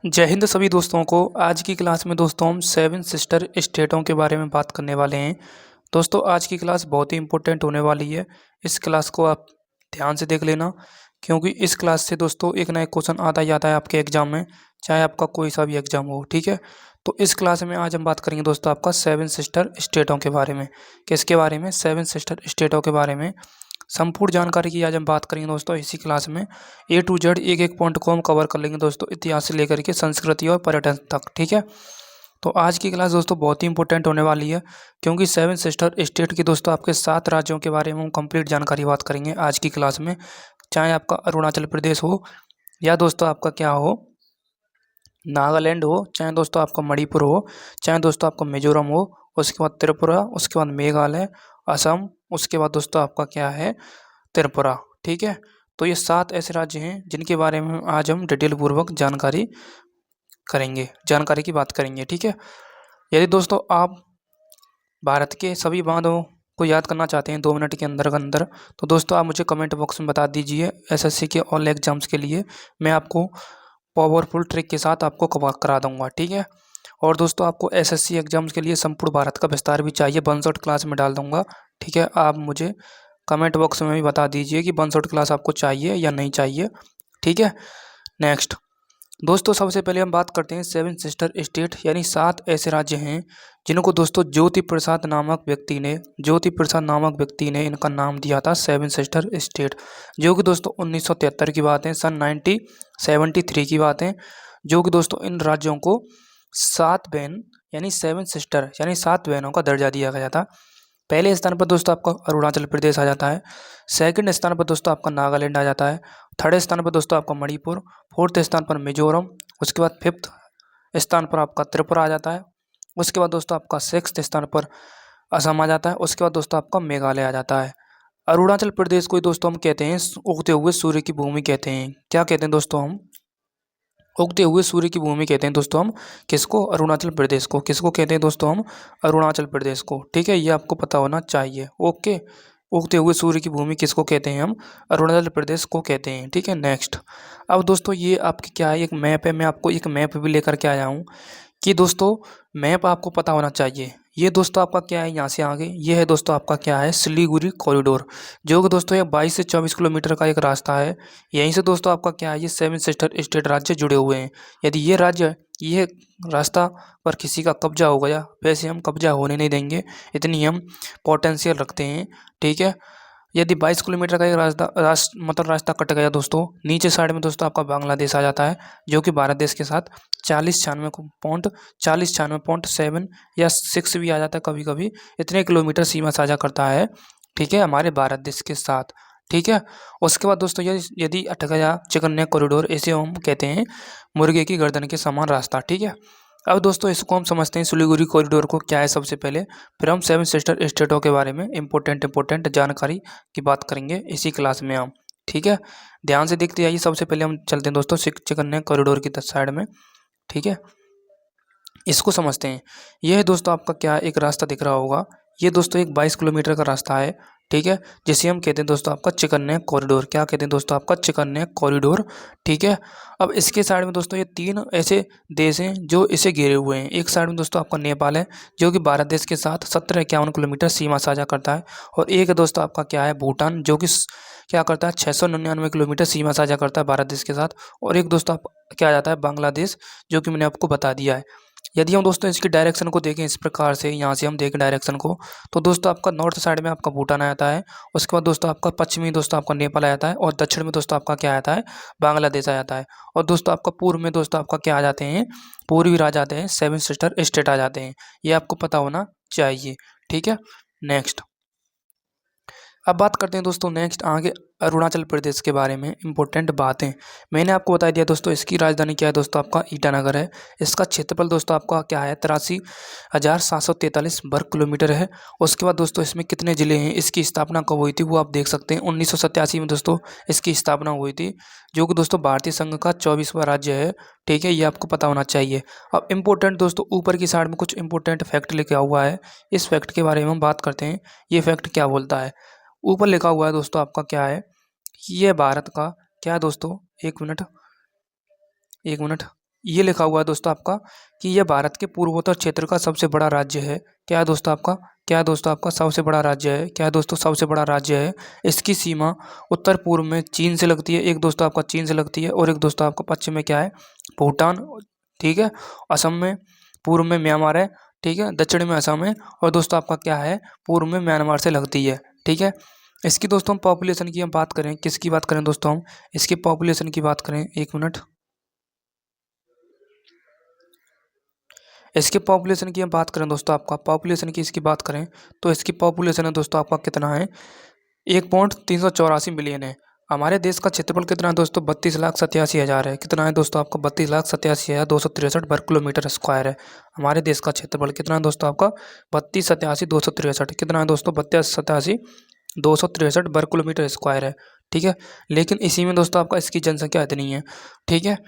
जय हिंद सभी दोस्तों को। आज की क्लास में दोस्तों हम सेवन सिस्टर स्टेटों के बारे में बात करने वाले हैं। दोस्तों आज की क्लास बहुत ही इंपॉर्टेंट होने वाली है। इस क्लास को आप ध्यान से देख लेना, क्योंकि इस क्लास से दोस्तों एक ना एक क्वेश्चन आता ही आता है आपके एग्जाम में, चाहे आपका कोई सा भी एग्जाम हो। ठीक है, तो इस क्लास में आज हम बात करेंगे दोस्तों आपका सेवन सिस्टर स्टेटों के बारे में। किसके बारे में? सेवन सिस्टर स्टेटों के बारे में संपूर्ण जानकारी की आज हम बात करेंगे दोस्तों इसी क्लास में। ए टू जेड एक एक पॉइंट को हम कवर कर लेंगे दोस्तों, इतिहास से लेकर के संस्कृति और पर्यटन तक। ठीक है, तो आज की क्लास दोस्तों बहुत ही इंपॉर्टेंट होने वाली है, क्योंकि सेवन सिस्टर स्टेट की दोस्तों आपके 7 राज्यों के बारे में हम कंप्लीट जानकारी बात करेंगे आज की क्लास में। चाहे आपका अरुणाचल प्रदेश हो, या दोस्तों आपका क्या हो, नागालैंड हो, चाहे दोस्तों आपका मणिपुर हो, चाहे दोस्तों आपका मिजोरम हो, उसके बाद त्रिपुरा, उसके बाद मेघालय, असम, उसके बाद दोस्तों आपका क्या है, त्रिपुरा। ठीक है, तो ये 7 ऐसे राज्य हैं जिनके बारे में आज हम डिटेल पूर्वक जानकारी की बात करेंगे। ठीक है, यदि दोस्तों आप भारत के सभी बांधों को याद करना चाहते हैं 2 मिनट के अंदर, तो दोस्तों आप मुझे कमेंट बॉक्स में बता दीजिए। एसएससी के ऑल एग्जाम्स के लिए मैं आपको पावरफुल ट्रिक के साथ आपको करा दूंगा। ठीक है, और दोस्तों आपको एसएससी एग्जाम्स के लिए संपूर्ण भारत का विस्तार भी चाहिए, 1 शॉट क्लास में डाल दूंगा। ठीक है, आप मुझे कमेंट बॉक्स में भी बता दीजिए कि 1 शॉट क्लास आपको चाहिए या नहीं चाहिए। ठीक है, नेक्स्ट दोस्तों सबसे पहले हम बात करते हैं सेवन सिस्टर स्टेट, यानी 7 ऐसे राज्य हैं जिनको दोस्तों ज्योति प्रसाद नामक व्यक्ति ने इनका नाम दिया था सेवन सिस्टर स्टेट, जो कि दोस्तों 1973 की बात है, सन 1973 की बात है, जो कि दोस्तों इन राज्यों को 7 बहन यानी सेवन सिस्टर यानी 7 बहनों का दर्जा दिया गया था। पहले स्थान पर दोस्तों आपका अरुणाचल प्रदेश आ जाता है, सेकंड स्थान पर दोस्तों आपका नागालैंड आ जाता है, थर्ड स्थान पर दोस्तों आपका मणिपुर, फोर्थ स्थान पर मिजोरम, उसके बाद फिफ्थ स्थान पर आपका त्रिपुरा आ जाता है, उसके बाद दोस्तों आपका सिक्स्थ स्थान पर असम आ जाता है, उसके बाद दोस्तों आपका मेघालय आ जाता है। अरुणाचल प्रदेश को ही दोस्तों हम कहते हैं उगते हुए सूर्य की भूमि कहते हैं। क्या कहते हैं दोस्तों? हम उगते हुए सूर्य की भूमि कहते हैं दोस्तों हम किसको? अरुणाचल प्रदेश को। किसको कहते हैं दोस्तों? हम अरुणाचल प्रदेश को। ठीक है, ये आपको पता होना चाहिए। ओके, उगते हुए सूर्य की भूमि किसको कहते हैं? हम अरुणाचल प्रदेश को कहते हैं। ठीक है, नेक्स्ट अब दोस्तों ये आपकी क्या है, एक मैप है। मैं आपको एक मैप भी लेकर के आया हूँ कि दोस्तों मैप आपको पता होना चाहिए। ये दोस्तों आपका क्या है, यहाँ से आगे ये है दोस्तों आपका क्या है, सिलीगुड़ी कॉरिडोर, जो कि दोस्तों ये 22 से 24 किलोमीटर का एक रास्ता है। यहीं से दोस्तों आपका क्या है, ये सेवन सिस्टर स्टेट राज्य जुड़े हुए हैं। यदि ये रास्ता पर किसी का कब्जा हो गया, वैसे हम कब्जा होने नहीं देंगे, इतनी हम पोटेंशियल रखते हैं। ठीक है, यदि 22 किलोमीटर का एक रास्ता कट गया दोस्तों, नीचे साइड में दोस्तों आपका बांग्लादेश आ जाता है, जो कि भारत देश के साथ 40-96.7 या 6 भी आ जाता है कभी कभी, इतने किलोमीटर सीमा साझा करता है। ठीक है, हमारे भारत देश के साथ। ठीक है, उसके बाद दोस्तों यदि अटक गया चिकन नेक कॉरिडोर, इसे हम कहते हैं मुर्गे की गर्दन के समान रास्ता। ठीक है, अब दोस्तों इसको हम समझते हैं सिलीगुड़ी कॉरिडोर को क्या है सबसे पहले, फिर हम सेवन सिस्टर स्टेटों के बारे में इंपॉर्टेंट जानकारी की बात करेंगे इसी क्लास में हम। ठीक है, ध्यान से देखते आइए। सबसे पहले हम चलते हैं दोस्तों चिकन नेक कॉरिडोर की साइड में। ठीक है, इसको समझते हैं। यह दोस्तों आपका क्या, एक रास्ता दिख रहा होगा, ये दोस्तों एक 22 किलोमीटर का रास्ता है। ठीक है, जिसे हम कहते हैं दोस्तों आपका चिकन नेक कॉरिडोर। क्या कहते हैं दोस्तों? आपका चिकन नेक कॉरिडोर। ठीक है, अब इसके साइड में दोस्तों ये 3 ऐसे देश हैं जो इसे घेरे हुए हैं। एक साइड में दोस्तों आपका नेपाल है, जो कि भारत देश के साथ 1751 किलोमीटर सीमा साझा करता है, और एक है दोस्तों आपका क्या है, भूटान, जो कि क्या करता है, 699 किलोमीटर सीमा साझा करता है भारत देश के साथ, और एक दोस्तों आप क्या आ जाता है, बांग्लादेश, जो कि मैंने आपको बता दिया है। यदि हम दोस्तों इसकी डायरेक्शन को देखें इस प्रकार से, यहाँ से हम देखें डायरेक्शन को, तो दोस्तों आपका नॉर्थ साइड में आपका भूटान आ जाता है, उसके बाद दोस्तों आपका पश्चिमी दोस्तों आपका नेपाल आ जाता है, और दक्षिण में दोस्तों आपका क्या आता है, बांग्लादेश आ जाता है, और दोस्तों आपका पूर्व में दोस्तों आपका क्या आ जाते हैं, पूर्वी राज्य आते हैं, सेवन सिस्टर स्टेट आ जाते हैं। ये आपको पता होना चाहिए। ठीक है, नेक्स्ट अब बात करते हैं दोस्तों नेक्स्ट आगे अरुणाचल प्रदेश के बारे में इंपॉर्टेंट बातें। मैंने आपको बता दिया दोस्तों इसकी राजधानी क्या है, दोस्तों आपका ईटानगर है। इसका क्षेत्रफल दोस्तों आपका क्या है, 83,743 वर्ग किलोमीटर है। उसके बाद दोस्तों इसमें कितने ज़िले हैं, इसकी स्थापना कब हुई थी वो आप देख सकते हैं, 1987 में दोस्तों इसकी स्थापना हुई थी, जो कि दोस्तों भारतीय संघ का 24वां राज्य है। ठीक है, ये आपको पता होना चाहिए। अब इम्पोर्टेंट दोस्तों ऊपर की साइड में कुछ इंपॉर्टेंट फैक्ट लिखा हुआ है, इस फैक्ट के बारे में हम बात करते हैं। ये फैक्ट क्या बोलता है? ऊपर लिखा हुआ है दोस्तों आपका क्या है, ये भारत का क्या है दोस्तों, एक मिनट ये लिखा हुआ है दोस्तों आपका कि यह भारत के पूर्वोत्तर क्षेत्र का सबसे बड़ा राज्य है। क्या है दोस्तों आपका, क्या है दोस्तों आपका, सबसे बड़ा राज्य है। क्या है दोस्तों, सबसे बड़ा राज्य है। इसकी सीमा उत्तर पूर्व में चीन से लगती है, एक दोस्तों आपका चीन से लगती है, और एक दोस्तों आपका पश्चिम में क्या है, भूटान, ठीक है। असम में पूर्व में म्यांमार है, ठीक है, दक्षिण में असम है, और दोस्तों आपका क्या है, पूर्व में म्यांमार से लगती है, ठीक है। इसकी दोस्तों हम पॉपुलेशन की हम बात करें, किसकी बात करें दोस्तों, हम इसकी पॉपुलेशन की बात करें, एक मिनट। इसकी पॉपुलेशन की हम बात करें दोस्तों, आपका पॉपुलेशन की इसकी बात करें तो इसकी पॉपुलेशन है दोस्तों आपका कितना है, 1.384 मिलियन है। हमारे देश का क्षेत्रफल कितना है दोस्तों, 32,87,000 है। कितना है दोस्तों आपका, 32,87,263 वर्ग किलोमीटर स्क्वायर है। हमारे देश का क्षेत्रफल कितना है दोस्तों आपका, 32,87,263। कितना है दोस्तों, 32,87,263 वर्ग किलोमीटर स्क्वायर है, ठीक है। लेकिन इसी में दोस्तों आपका इसकी जनसंख्या इतनी है, ठीक है।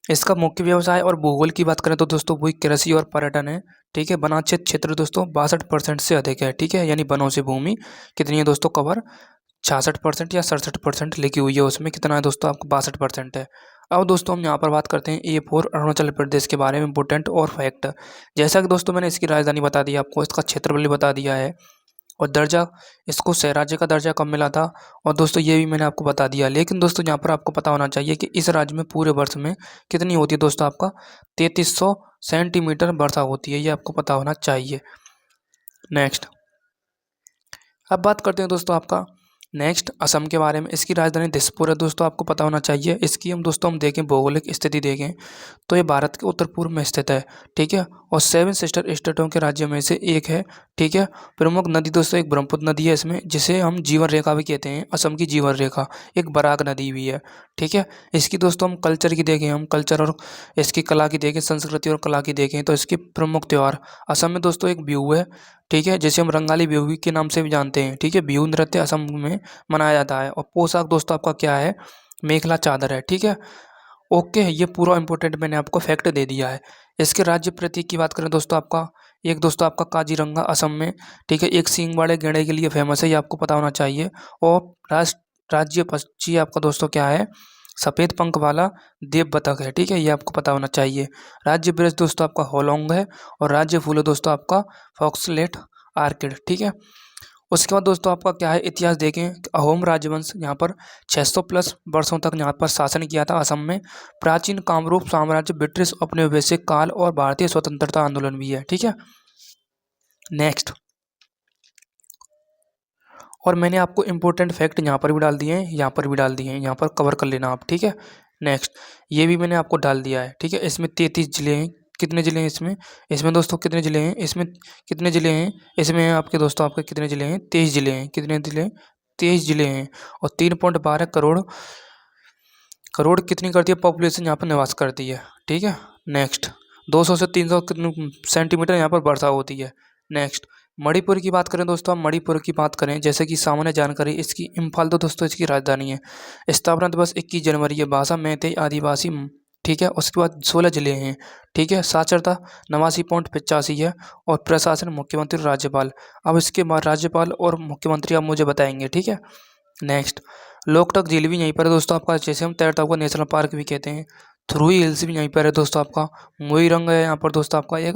इसका मुख्य व्यवसाय और भूगोल की बात करें तो दोस्तों वही कृषि और पर्यटन है, ठीक है। वनाक्षेत्र क्षेत्र दोस्तों 62% से अधिक है, ठीक है, यानी वनों से भूमि कितनी है दोस्तों, कवर 66% या 67% लिखी हुई है, उसमें कितना है दोस्तों आपको 62% है। अब दोस्तों हम यहाँ पर बात करते हैं A4 अरुणाचल प्रदेश के बारे में इम्पोर्टेंट और फैक्ट। जैसा कि दोस्तों मैंने इसकी राजधानी बता दी आपको, इसका क्षेत्रफल भी बता दिया है, और दर्जा, इसको सह राज्य का दर्जा कब मिला था, और दोस्तों ये भी मैंने आपको बता दिया। लेकिन दोस्तों यहाँ पर आपको पता होना चाहिए कि इस राज्य में पूरे वर्ष में कितनी होती है दोस्तों आपका, 3300 सेंटीमीटर वर्षा होती है, ये आपको पता होना चाहिए। नेक्स्ट, अब बात करते हैं दोस्तों आपका नेक्स्ट असम के बारे में। इसकी राजधानी दिसपुर है दोस्तों, आपको पता होना चाहिए। इसकी हम दोस्तों हम देखें भौगोलिक स्थिति देखें तो ये भारत के उत्तर पूर्व में स्थित है, ठीक है, और 7 सिस्टर स्टेटों के राज्य में से एक है, ठीक है। प्रमुख नदी दोस्तों एक ब्रह्मपुत्र नदी है इसमें, जिसे हम जीवन रेखा भी कहते हैं, असम की जीवन रेखा। एक बराक नदी भी है, ठीक है। इसकी दोस्तों हम कल्चर की देखें, हम कल्चर और इसकी कला की देखें, संस्कृति और कला की देखें तो इसके प्रमुख त्यौहार असम में दोस्तों एक बिहू है, ठीक है, जिसे हम रंगाली बिहू के नाम से भी जानते हैं, ठीक है। बिहू नृत्य असम में मनाया जाता है, और पोशाक दोस्तों आपका क्या है, मेखला चादर है, ठीक है। ओके, ये पूरा इंपॉर्टेंट मैंने आपको फैक्ट दे दिया है। इसके राज्य प्रतीक की बात करें दोस्तों आपका, एक दोस्तों आपका काजीरंगा असम में, ठीक है, एक सींग वाले गैंडे के लिए फेमस है, ये आपको पता होना चाहिए। और राज्य पक्षी आपका दोस्तों क्या है, सफ़ेद पंख वाला देव बतख है, ठीक है, ये आपको पता होना चाहिए। राज्य वृक्ष दोस्तों आपका होलोंग है, और राज्य फूल है दोस्तों आपका फॉक्सलेट आर्किड, ठीक है। उसके बाद दोस्तों आपका क्या है, इतिहास देखें, अहोम राजवंश यहाँ पर 600 प्लस वर्षों तक यहाँ पर शासन किया था असम में। प्राचीन कामरूप साम्राज्य, ब्रिटिश औपनिवेशिक काल और भारतीय स्वतंत्रता आंदोलन भी है, ठीक है। नेक्स्ट, और मैंने आपको इंपॉर्टेंट फैक्ट यहाँ पर भी डाल दिए हैं, यहाँ पर भी डाल दिए हैं, यहाँ पर कवर कर लेना आप, ठीक है। नेक्स्ट, ये भी मैंने आपको डाल दिया है, ठीक है। इसमें 33 जिले हैं, कितने जिले हैं इसमें, इसमें दोस्तों कितने जिले हैं, इसमें कितने जिले हैं, इसमें आपके दोस्तों आपके कितने जिले हैं, 23 जिले हैं, कितने जिले, 23 जिले हैं, और 3.12 करोड़ करोड़ कितनी करती है पॉपुलेशन यहाँ पर निवास करती है, ठीक है। नेक्स्ट, 200 से 300 सेंटीमीटर यहाँ पर वर्षा होती है। नेक्स्ट, मणिपुर की बात करें दोस्तों, हम मणिपुर की बात करें जैसे कि सामान्य जानकारी, इसकी इम्फाल तो दोस्तों इसकी राजधानी है। स्थापना दिवस 21 जनवरी है। भाषा मैतेई आदिवासी, ठीक है। उसके बाद 16 जिले हैं, ठीक है। साक्षरता 89.85 है, और प्रशासन मुख्यमंत्री राज्यपाल। अब इसके बाद राज्यपाल और मुख्यमंत्री आप मुझे बताएंगे, ठीक है। नेक्स्ट, लोकटक झील भी यहीं पर है दोस्तों आपका, जैसे हम तैरता हुआ नेशनल पार्क भी कहते हैं। थ्रुई हिल्स भी यहीं पर है दोस्तों आपका। मोईरंग है यहाँ पर दोस्तों आपका एक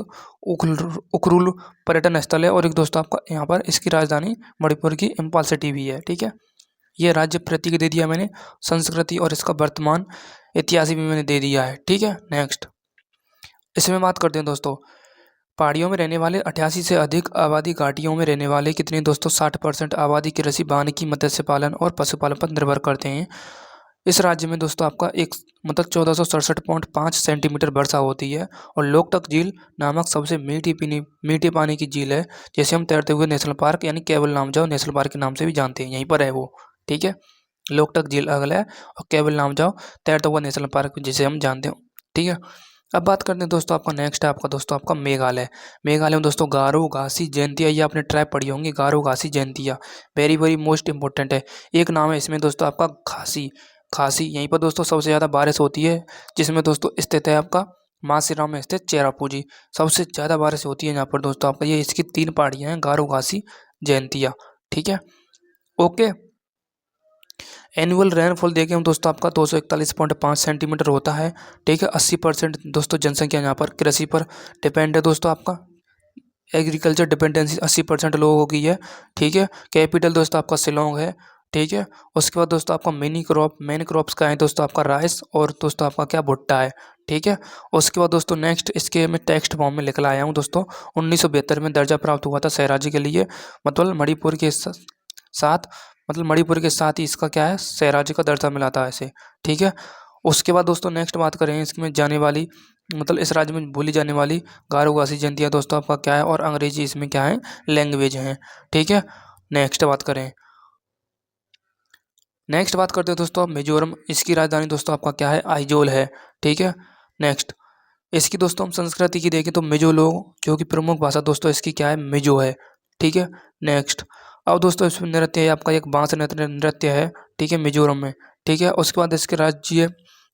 उखरुल पर्यटन स्थल है, और एक दोस्तों आपका यहाँ पर इसकी राजधानी मणिपुर की इम्फाल सिटी भी है, ठीक है। ये राज्य प्रतीक दे दिया मैंने, संस्कृति और इसका वर्तमान इतिहास भी मैंने दे दिया है, ठीक है। नेक्स्ट, इसमें बात करते हैं दोस्तों, पहाड़ियों में रहने वाले 88 से अधिक आबादी, घाटियों में रहने वाले कितने दोस्तों, 60% आबादी कृषि, वानिकी, मत्स्य पालन और पशुपालन पर निर्भर करते हैं। इस राज्य में दोस्तों आपका एक मतलब 1467.5 सेंटीमीटर वर्षा होती है, और लोकटक झील नामक सबसे मीठे पानी की झील है, जैसे हम तैरते हुए नेशनल पार्क यानी केवल नामजाओ नेशनल पार्क के नाम से भी जानते हैं, यहीं पर है वो, ठीक है। लोकटक झील अगला है, और केवल नामजाओ तैरता हुआ नेशनल पार्क जिसे हम जानते हो, ठीक है। अब बात करते हैं दोस्तों आपका नेक्स्ट है आपका दोस्तों आपका मेघालय। मेघालय में दोस्तों गारो, घासी, जयंतिया, ये आपने ट्राइब पढ़ी होंगी, Garo, Khasi, Jaintia, very very most important है। एक नाम है इसमें दोस्तों आपका खासी। खासी, यहीं पर दोस्तों सबसे ज़्यादा बारिश होती है, जिसमें दोस्तों स्थित है आपका मासीराम में स्थित चेरापूंजी। सबसे ज़्यादा बारिश होती है यहाँ पर दोस्तों आपका, ये इसकी 3 पहाड़ियाँ हैं, गारो, घासी, जयंतिया, ठीक है। ओके, एनुअल रेनफॉल देखें हम दोस्तों आपका 241.5 सेंटीमीटर होता है। ठीक है, 80% दोस्तों जनसंख्या यहाँ पर कृषि पर डिपेंड है दोस्तों। आपका एग्रीकल्चर डिपेंडेंसी 80% लोगों की है। ठीक है, कैपिटल दोस्तों आपका शिलोंग है। ठीक है, उसके बाद दोस्तों आपका मेन क्रॉप्स का है दोस्तों आपका राइस और दोस्तों आपका क्या भुट्टा है। ठीक है, उसके बाद दोस्तों नेक्स्ट इसके मैं टेक्स्ट फॉर्म में लिख लाया हूँ दोस्तों। 1972 में दर्जा प्राप्त हुआ था सहराजी के लिए, मतलब मणिपुर के साथ, मतलब मणिपुर के साथ ही इसका क्या है, सहराजी का दर्जा मिला था ऐसे। ठीक है, उसके बाद दोस्तों नेक्स्ट बात करें इसमें जाने वाली, मतलब इस राज्य में बोली जाने वाली गारो गासी जयंतियाँ दोस्तों आपका क्या है, और अंग्रेजी इसमें क्या है, लैंग्वेज है। ठीक है, नेक्स्ट बात करें, नेक्स्ट बात करते हैं दोस्तों मिजोरम। इसकी राजधानी दोस्तों आपका क्या है, आइजोल है। ठीक है, नेक्स्ट इसकी दोस्तों हम संस्कृति की देखें तो मिजो लोग, जो कि प्रमुख भाषा दोस्तों इसकी क्या है, मिजो है। ठीक है, नेक्स्ट अब दोस्तों इसमें नृत्य है आपका एक बांस नृत्य है। ठीक है, मिजोरम में। ठीक है, उसके बाद इसके राज्य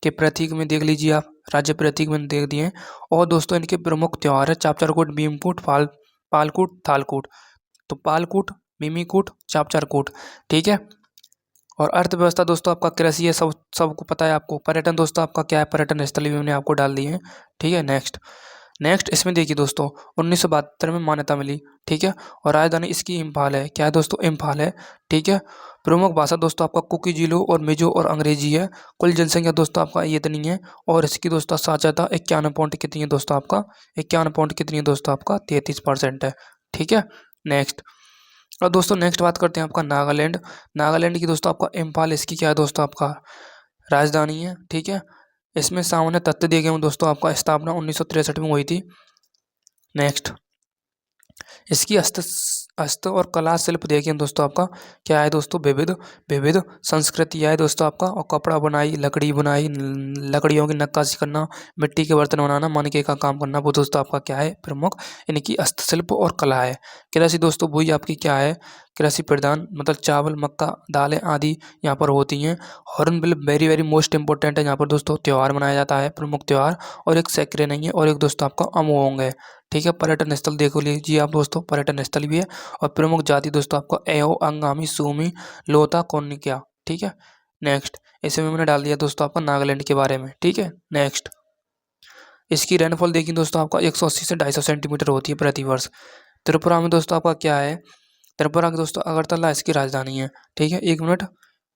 के प्रतीक में देख लीजिए आप, राज्य प्रतीक में देख दिए। और दोस्तों इनके प्रमुख त्यौहार है चापचारकूट, भीमकूट, पालकूट, थालकूट। तो पालकूट, मिमीकूट, चापचारकूट। ठीक है, और अर्थव्यवस्था दोस्तों आपका कृषि है, सबको पता है आपको। पर्यटन दोस्तों आपका क्या है, पर्यटन स्थल भी मैंने आपको डाल दिए हैं। ठीक है, नेक्स्ट इसमें देखिए दोस्तों 1972 में मान्यता मिली। ठीक है, और राजधानी इसकी इम्फाल है। क्या है दोस्तों, इम्फाल है। ठीक है, प्रमुख भाषा दोस्तों आपका कुकी, जिलो और मिजो और अंग्रेजी है। कुल जनसंख्या दोस्तों आपका ये इतनी है, और इसकी दोस्तों साक्षरता 51 पॉइंट कितनी है दोस्तों आपका, 51 पॉइंट कितनी है दोस्तों आपका, 33% है। ठीक है, नेक्स्ट और दोस्तों नेक्स्ट बात करते हैं आपका नागालैंड। नागालैंड की दोस्तों आपका इम्फाल इसकी क्या है दोस्तों आपका राजधानी है। ठीक है, इसमें सामान्य तथ्य दिए गए हैं दोस्तों, आपका स्थापना 1963 में हुई थी। नेक्स्ट इसकी हस्त और कला शिल्प देखें दोस्तों आपका क्या है दोस्तों, विविध विविध संस्कृति है दोस्तों आपका। और कपड़ा बुनाई, लकड़ी बुनाई, लकड़ियों की नक्काशी करना, मिट्टी के बर्तन बनाना, मनके का काम करना, वो दोस्तों आपका क्या है, प्रमुख इनकी हस्तशिल्प और कला है। कृषि दोस्तों वही आपकी क्या है, कृषि प्रधान, मतलब चावल, मक्का, दालें आदि यहाँ पर होती हैं। Hornbill very very most important है यहाँ पर दोस्तों, त्यौहार मनाया जाता है, प्रमुख त्यौहार। और एक सैक्रे नहीं है, और एक दोस्तों आपका अमोंग है। ठीक है, पर्यटन स्थल देख लीजिए आप दोस्तों, पर्यटन स्थल भी है। और प्रमुख जाति दोस्तों आपको एओ, अंगामी, सूमी, लोता, कोनिका। ठीक है, नेक्स्ट इसमें मैंने डाल दिया दोस्तों आपका नागालैंड के बारे में। ठीक है, नेक्स्ट इसकी रेनफॉल देखिए दोस्तों आपका 180 से 250 सेंटीमीटर होती है प्रति वर्ष। त्रिपुरा में दोस्तों आपका क्या है, त्रिपुरा की दोस्तों अगरतला इसकी राजधानी है। ठीक है, 1 मिनट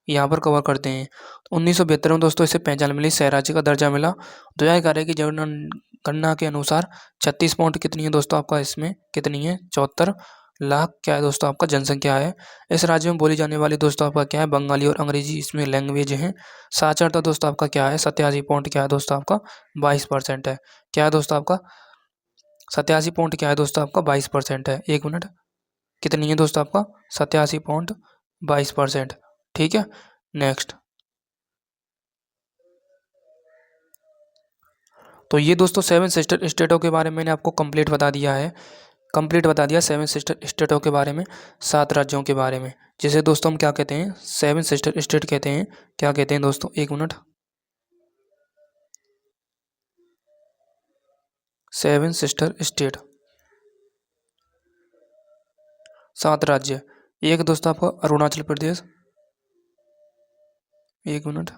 यहाँ पर कवर करते हैं। 1972 में दोस्तों इसे पहचान मिली, शहर राज्य का दर्जा मिला। 2011 की जनगणना के अनुसार 36 पॉइंट कितनी है दोस्तों आपका, इसमें कितनी है, 74 लाख क्या है दोस्तों आपका जनसंख्या है। इस राज्य में बोली जाने वाली दोस्तों आपका क्या है, बंगाली और अंग्रेजी इसमें लैंग्वेज है। साक्षरता दोस्तों आपका क्या है, 87 पॉइंट क्या है दोस्तों आपका, 22% है। क्या है दोस्तों आपका 87 पॉइंट क्या है दोस्तों आपका, 22% है। 1 मिनट कितनी है दोस्तों आपका, 87.22%। ठीक है, नेक्स्ट तो ये दोस्तों 7 सिस्टर स्टेटों के बारे में मैंने आपको कंप्लीट बता दिया है, 7 सिस्टर स्टेटों के बारे में, 7 राज्यों के बारे में, जिसे दोस्तों हम क्या कहते हैं, 7 सिस्टर स्टेट कहते हैं। क्या कहते हैं दोस्तों, 1 मिनट, 7 सिस्टर स्टेट, 7 राज्य। एक दोस्तों आपका अरुणाचल प्रदेश, 1 मिनट।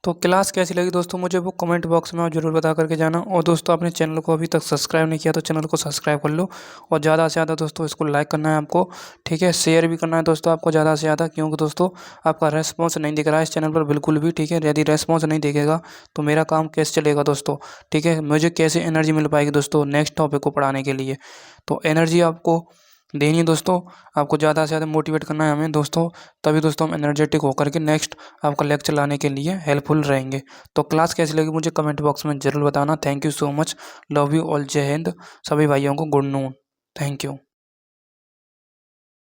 तो क्लास कैसी लगी दोस्तों, मुझे वो कमेंट बॉक्स में आप जरूर बता करके जाना। और दोस्तों अपने चैनल को अभी तक सब्सक्राइब नहीं किया तो चैनल को सब्सक्राइब कर लो, और ज़्यादा से ज़्यादा दोस्तों इसको लाइक करना है आपको। ठीक है, शेयर भी करना है दोस्तों आपको ज़्यादा से ज़्यादा, क्योंकि दोस्तों आपका रेस्पॉन्स नहीं दिख रहा है इस चैनल पर बिल्कुल भी। ठीक है, यदि रेस्पॉन्स नहीं दिखेगा तो मेरा काम कैसे चलेगा दोस्तों। ठीक है, मुझे कैसे एनर्जी मिल पाएगी दोस्तों नेक्स्ट टॉपिक को पढ़ाने के लिए। तो एनर्जी आपको देनी है दोस्तों, आपको ज़्यादा से ज़्यादा मोटिवेट करना है हमें दोस्तों, तभी दोस्तों हम एनर्जेटिक होकर के नेक्स्ट आपका लेक्चर लाने के लिए हेल्पफुल रहेंगे। तो क्लास कैसी लगी मुझे कमेंट बॉक्स में ज़रूर बताना। Thank you so much, love you all, जय हिंद सभी भाइयों को, गुड नून, थैंक यू।